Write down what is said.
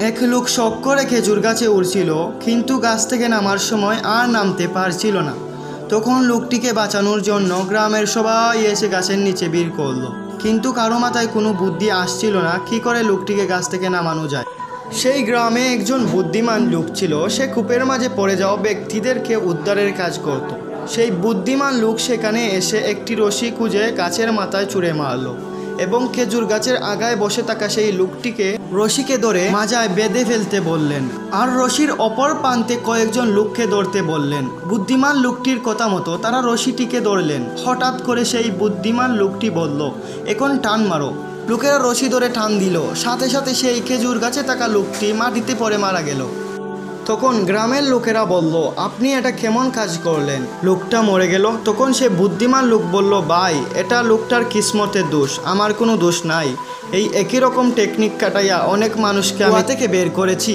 এক লোক শখ করে খেজুর গাছে উড়ছিল, কিন্তু গাছ থেকে নামার সময় আর নামতে পারছিল না। তখন লোকটিকে বাঁচানোর জন্য গ্রামের সবাই এসে গাছের নিচে ভিড় করলো, কিন্তু কারো মাথায় কোনো বুদ্ধি আসছিল না কী করে লোকটিকে গাছ থেকে নামানো যায়। সেই গ্রামে একজন বুদ্ধিমান লোক ছিল, সে কূপের মাঝে পড়ে যাওয়া ব্যক্তিদেরকে উদ্ধারের কাজ করত। সেই বুদ্ধিমান লোক সেখানে এসে একটি রশি খুঁজে গাছের মাথায় ছুঁড়ে মারল এবং খেজুর গাছের আগায় বসে থাকা সেই লোকটিকে রশিকে ধরে মাজায় বেঁধে ফেলতে বললেন, আর রশির অপর প্রান্তে কয়েকজন লোককে ধরতে বললেন। বুদ্ধিমান লোকটির কথা মতো তারা রশিটিকে ধরলেন। হঠাৎ করে সেই বুদ্ধিমান লোকটি বলল, এখন টান মারো। লোকেরা রশি ধরে টান দিল, সাথে সাথে সেই খেজুর গাছে থাকা লোকটি মাটিতে পড়ে মারা গেল। তখন গ্রামের লোকেরা বলল, আপনি এটা কেমন কাজ করলেন? লোকটা মরে গেল। তখন সে বুদ্ধিমান লোক বলল, ভাই, এটা লোকটার কিসমতের দোষ, আমার কোনো দোষ নাই। এই একই রকম টেকনিক কাটাইয়া অনেক মানুষকে আমি থেকে বের করেছি।